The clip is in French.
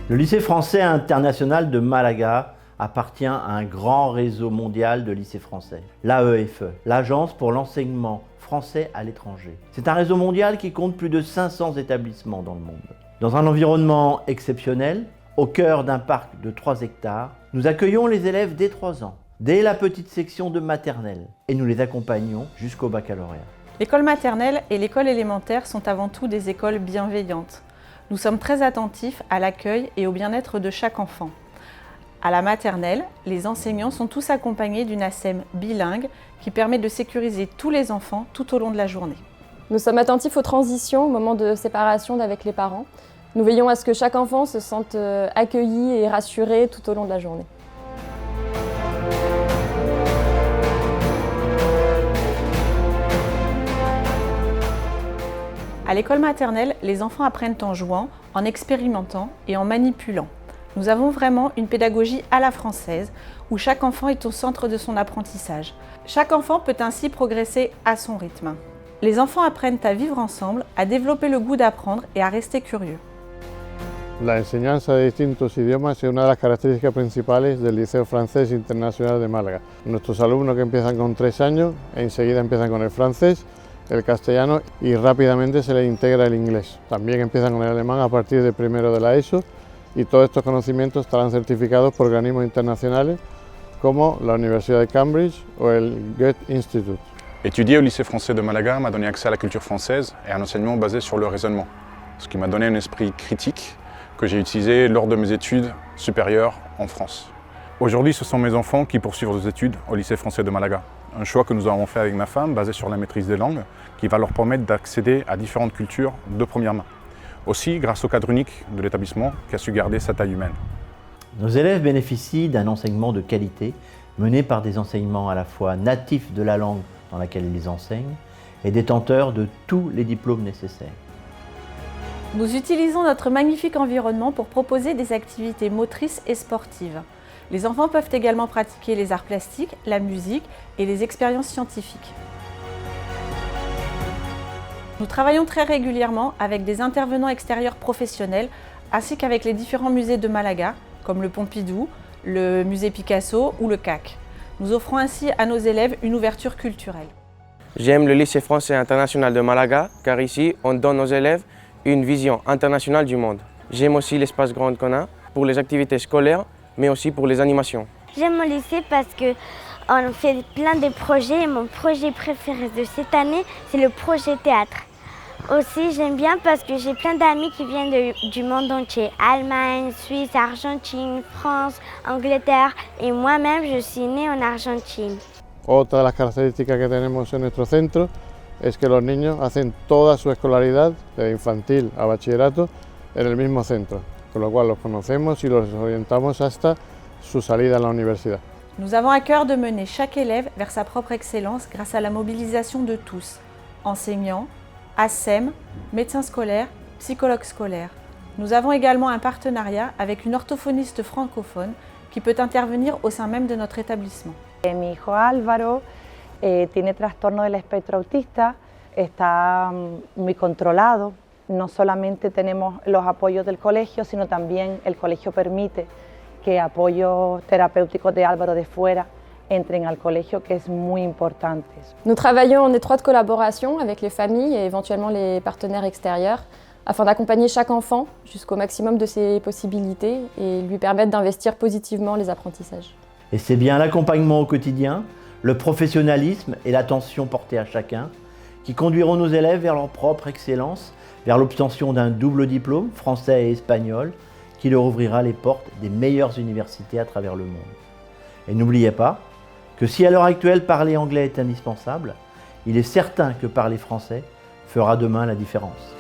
Le lycée français international de Malaga appartient à un grand réseau mondial de lycées français, l'AEFE, l'Agence pour l'enseignement français à l'étranger. C'est un réseau mondial qui compte plus de 500 établissements dans le monde. Dans un environnement exceptionnel, au cœur d'un parc de 3 hectares, nous accueillons les élèves dès 3 ans, dès la petite section de maternelle, et nous les accompagnons jusqu'au baccalauréat. L'école maternelle et l'école élémentaire sont avant tout des écoles bienveillantes. Nous sommes très attentifs à l'accueil et au bien-être de chaque enfant. À la maternelle, les enseignants sont tous accompagnés d'une ASEM bilingue qui permet de sécuriser tous les enfants tout au long de la journée. Nous sommes attentifs aux transitions au moment de séparation avec les parents. Nous veillons à ce que chaque enfant se sente accueilli et rassuré tout au long de la journée. À l'école maternelle, les enfants apprennent en jouant, en expérimentant et en manipulant. Nous avons vraiment une pédagogie à la française où chaque enfant est au centre de son apprentissage. Chaque enfant peut ainsi progresser à son rythme. Les enfants apprennent à vivre ensemble, à développer le goût d'apprendre et à rester curieux. La enseñanza de distintos idiomas es una de las características principales del Liceo Francés Internacional de Málaga. Nuestros alumnos que empiezan con 3 años, enseguida empiezan con el francés, el castellano y rápidamente se les integra el inglés. También empiezan con el alemán a partir de primero de la ESO y todos estos conocimientos estarán certificados por organismos internacionales como la Universidad de Cambridge o el Goethe Institute. Étudier au lycée français de Malaga m'a donné accès à la culture française et à un enseignement basé sur le raisonnement, ce qui m'a donné un esprit critique que j'ai utilisé lors de mes études supérieures en France. Aujourd'hui, ce sont mes enfants qui poursuivent leurs études au lycée français de Malaga. Un choix que nous avons fait avec ma femme, basé sur la maîtrise des langues, qui va leur permettre d'accéder à différentes cultures de première main. Aussi grâce au cadre unique de l'établissement qui a su garder sa taille humaine. Nos élèves bénéficient d'un enseignement de qualité mené par des enseignements à la fois natifs de la langue dans laquelle ils enseignent et détenteurs de tous les diplômes nécessaires. Nous utilisons notre magnifique environnement pour proposer des activités motrices et sportives. Les enfants peuvent également pratiquer les arts plastiques, la musique et les expériences scientifiques. Nous travaillons très régulièrement avec des intervenants extérieurs professionnels ainsi qu'avec les différents musées de Malaga, comme le Pompidou, le musée Picasso ou le CAC. Nous offrons ainsi à nos élèves une ouverture culturelle. J'aime le lycée français international de Malaga car ici, on donne aux élèves une vision internationale du monde. J'aime aussi l'espace grand qu'on a pour les activités scolaires, mais aussi pour les animations. J'aime mon lycée parce qu'on fait plein de projets et mon projet préféré de cette année, c'est le projet théâtre. Aussi, j'aime bien parce que j'ai plein d'amis qui viennent du monde entier. Allemagne, Suisse, Argentine, France, Angleterre et moi-même, je suis née en Argentine. Otra de las características que tenemos en nuestro centro es que los niños hacen toda su escolaridad, de infantil a bachillerato, en el mismo centro, con lo cual los conocemos y los orientamos hasta su salida a la universidad. Nous avons à cœur de mener chaque élève vers sa propre excellence grâce à la mobilisation de tous, enseignants, ASEM, médecins scolaires, psychologues scolaires. Nous avons également un partenariat avec une orthophoniste francophone qui peut intervenir au sein même de notre établissement. Mi hijo Álvaro tiene trastorno del espectro autista, está muy controlado. No solamente tenemos los apoyos del colegio, sino también el colegio permite que apoyos terapéuticos de Álvaro de fuera entren al colegio, que es muy importante. Nous travaillons en étroite collaboration avec les familles et éventuellement les partenaires extérieurs afin d'accompagner chaque enfant jusqu'au maximum de ses possibilités et lui permettre d'investir positivement les apprentissages. Et c'est bien l'accompagnement au quotidien, le professionnalisme et l'attention portée à chacun qui conduiront nos élèves vers leur propre excellence, vers l'obtention d'un double diplôme, français et espagnol, qui leur ouvrira les portes des meilleures universités à travers le monde. Et n'oubliez pas que si à l'heure actuelle parler anglais est indispensable, il est certain que parler français fera demain la différence.